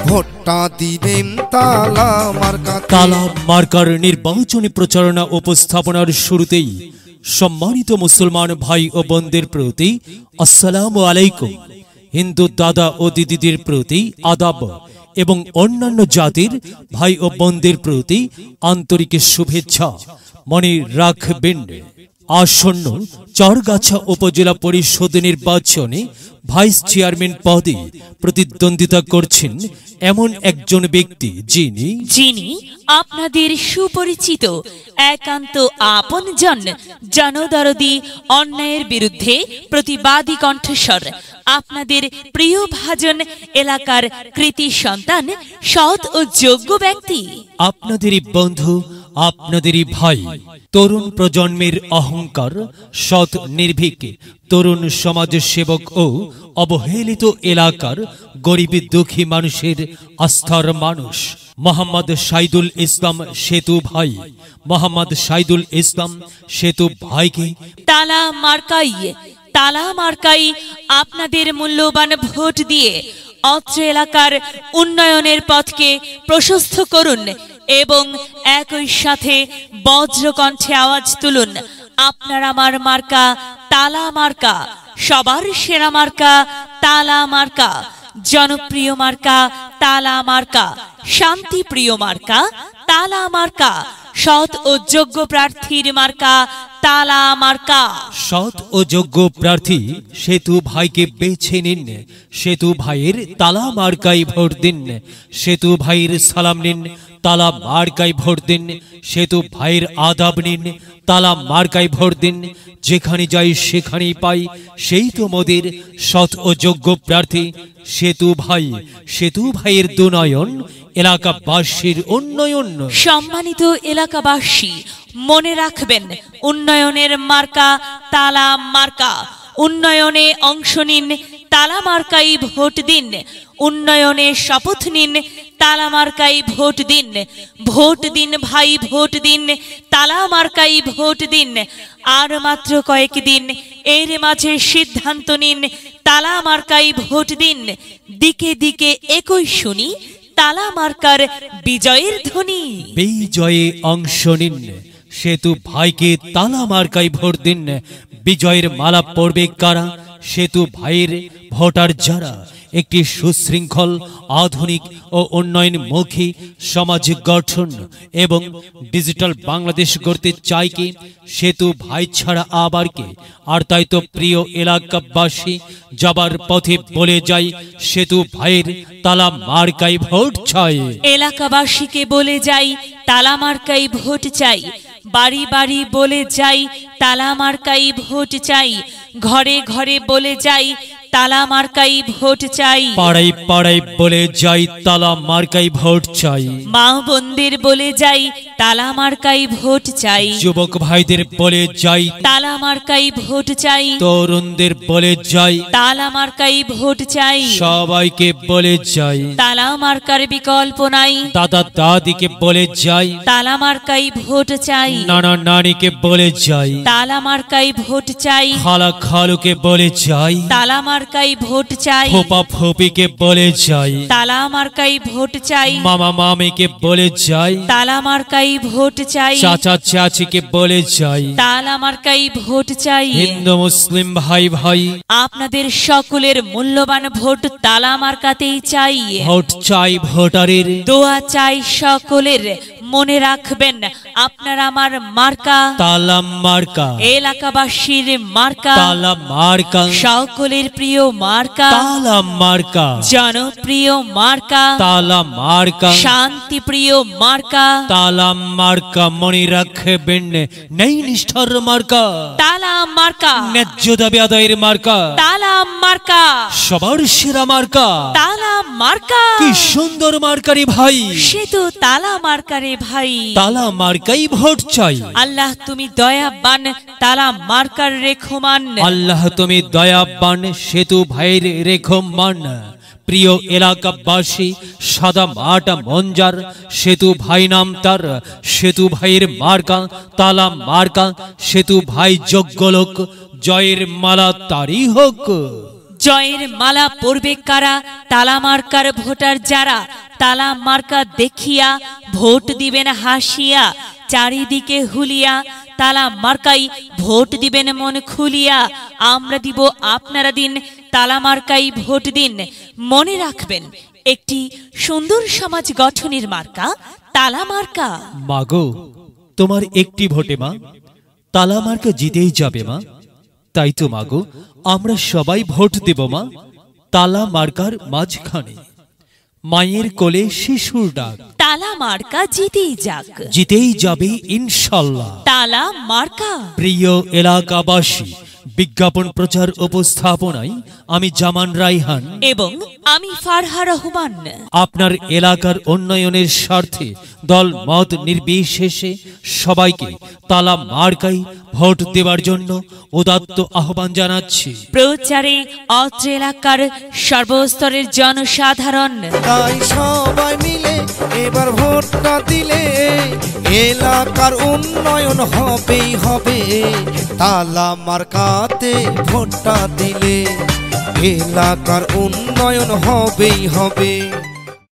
ভোটটা দিবেন তালা মার্কা। তালা মার্কার নির্বাচনী প্রচারণা উপস্থাপনার শুরুতেই সম্মানিত মুসলমান ভাই ও বোনদের প্রতি আসসালামু আলাইকুম। হিন্দু দাদা ও দিদিদের প্রতি আদাব এবং অন্যান্য জাতির ভাই ও বোনদের প্রতি আন্তরিক শুভেচ্ছা। মনে রাখবেন, আসন্ন চরগাছা উপজেলা পরিষদ নির্বাচনে ভাইস চেয়ারম্যান পদে প্রতিদ্বন্দ্বিতা করছেন এমন একজন ব্যক্তি যিনি আপনাদের সুপরিচিত একান্ত আপনজন, জনদরদি, অন্যায়ের বিরুদ্ধে প্রতিবাদী কণ্ঠস্বর, আপনাদের প্রিয় ভাজন এলাকার কৃতি সন্তান, সৎ ও যোগ্য ব্যক্তি, আপনাদেরই বন্ধু, আপনাদেরই ভাই, তরুণ প্রজন্মের অহংকার, সৎ নির্ভীক তরুণ সমাজ সেবক ও অবহেলিত এলাকার গরিব দুঃখী মানুষের আস্থার মানুষ মোহাম্মদ শাহিদুল ইসলাম সেতু ভাই। মোহাম্মদ শাহিদুল ইসলাম সেতু ভাইকে তালা মার্কাই আপনাদের মূল্যবান ভোট দিয়ে অত্র এলাকার উন্নয়নের পথকে প্রশস্ত করুন এবং একই সাথে বজ্রকণ্ঠে আওয়াজ তুলুন, আপনার আমার মার্কা তালা মার্কা, সবার সেরা মার্কা তালা মার্কা, জনপ্রিয় মার্কা তালা মার্কা, শান্তিপ্রিয় মার্কা তালা মার্কা, সৎ ও যোগ্য প্রার্থীর মার্কা তালা মার্কা। সৎ ও যোগ্য প্রার্থী সেতু ভাইকে বেছে নিন। সেতু ভাইয়ের তালা মার্কায় ভোট দিন। সেতু ভাইয়ের সালাম নিন, তালা মার্কায় ভোট দিন। সেতু ভাইয়ের আদাব নিন, তালা মার্কায় ভোট দিন। যেখানে যাই সেখানেই পাই সেই তো মোদের সৎ ও যোগ্য প্রার্থী সেতু ভাই। সেতু ভাইয়ের দুনয়ন এলাকাবাসীর উন্নয়ন। সম্মানিত এলাকাবাসী, মনে রাখবেন, উন্নয়নের মার্কা তালা মার্কা। উন্নয়নে অংশ নিন, তালা মার্কাই ভোট দিন। উন্নয়নে শপথ নিন, তালা মার্কাই ভোট দিন। ভোট দিন ভাই, ভোট দিন, তালা মার্কাই ভোট দিন। আর মাত্র কয়েকদিন, এর মাঝে সিদ্ধান্ত নিন, তালা মার্কাই ভোট দিন। দিকে দিকে একই শুনি তালা মার্কার বিজয়ের ধ্বনি। বিজয়ে অংশ নিন, সেতু ভাইকে তালা মার্কায় ভোট দিন। বিজয়ের মালা পড়বে কারা? সেতু ভাইয়ের ভোটার যারা একটি সুশৃঙ্খল, আধুনিক ও উন্নয়নমুখী সমাজ গঠন এবং ডিজিটাল বাংলাদেশ গড়তে চায় কি? সেতু ভাই ছাড়া আবার কে? আর তাই তো প্রিয় এলাকাবাসী, যাবার পথে বলে যাই, সেতু ভাইয়ের তালা মার্কাই ভোট চাই। এলাকাবাসীকে বলে যাই, তালা মার্কাই ভোট চাই। বাড়ি বাড়ি বলে যাই, তালা মার্কাই ভোট চাই। ঘরে ঘরে বলে যাই, তালা মার্কাই ভোট চাই। পাড়ায় পাড়ায় বলে যাই, তালা মার্কাই ভোট চাই। মা বোনদের বলে যাই, তালা মার্কাই ভোট চাই। যুবক ভাইদের বলে যাই, তালা মার্কাই ভোট চাই। তরুণদের বলে যাই, তালা মার্কাই ভোট চাই। সবাইকে বলে যাই, তালা মার্কার বিকল্প নাই। দাদা দাদিকে বলে যাই, তালা মার্কাই ভোট চাই। নানা নানিকে বলে যাই, তালা মার্কাই ভোট চাই। খালা খালুকে বলে যাই, তালা মার্কাই ভোট চাই। ফুপা ফুপিকে বলে যাই, তালা মার্কাই ভোট চাই। মামা মামিকে বলে যাই, তালা মার্কাই ভোট চাই। চাচা চাচিকে বলে যাই, তালা মার্কাই ভোট চাই। হিন্দু মুসলিম ভাই ভাই, আপনাদের সকলের মূল্যবান ভোট তালা মার্কাতেই চাই। ভোট চাই ভোটারের, দোয়া চাই সকলের। মনে রাখবেন, আপনার আমার মার্কা তালা মার্কা। এলাকাবাসীর মার্কা তালা মার্কা। সকলের প্রিয় মার্কা তালা মার্কা। জনপ্রিয় মার্কা তালা মার্কা। শান্তিপ্রিয় মার্কা তালা মার্কা। মনে রাখবেন, নেই নিষ্ঠার মার্কা, তালা মার্কা। ন্যায্য দাবি আদায়ের মার্কা, তালা মার্কা। সবার সেরা মার্কা, তালা মার্কা। কি সুন্দর মার্কারি ভাই, সে তো তালা মার্কারে ভাই। তালা মার্কাই ভোট চাই। আল্লাহ তুমি দয়াবান, তালা মার্কার রেখমান। আল্লাহ তুমি দয়াবান, সেতু ভাইয়ের রেখমান। প্রিয় এলাকাবাসী, সাদা মাটা মঞ্জার সেতু ভাই নাম তার। সেতু ভাইয়ের মার্কা তালা মার্কা। সেতু ভাই যোগ্য লোক, জয়ের মালা তারই হোক। জয়ের মালা পরবে কারা? তালা মার্কার ভোটার যারা। তালা মার্কা দেখিয়া ভোট দিবেন হাসিয়া, চারিদিকে হুলিয়া তালা মার্কাই ভোট দিবেন মন খুলিয়া। আমরা দিব আপনারা দিন, তালা মার্কাই ভোট দিন। মনে রাখবেন, একটি সুন্দর সমাজ গঠনের মার্কা তালা মার্কা। মাগো, তোমার একটি ভোটে মা তালা মার্কা জিতেই যাবে মা। তাই তো মাগো, আমরা সবাই ভোট দেব মা তালা মার্কার মাঝখানে। মায়ের কোলে শিশুর ডাক, তালা মার্কা জিতেই যাক, জিতেই যাবে ইনশাল্লাহ তালা মার্কা। প্রিয় এলাকাবাসী, বিজ্ঞাপন প্রচার উপস্থাপনায় আমি জামান রাইহান এবং আমি ফারহা রহমান আপনার এলাকার উন্নয়নের স্বার্থে দল মত নির্বিশেষে সবাইকে তালা মার্কাই ভোট দেওয়ার জন্য উদাত্ত আহ্বান জানাচ্ছি। প্রচারে অত্র এলাকার সর্বস্তরের জনসাধারণ। তাই সবাই মিলে এবার ভোটটা দিলে এলাকার উন্নয়ন হবেই হবে। তালা মার্কাতে ভোটটা দিলে এলাকার উন্নয়ন হবেই হবে।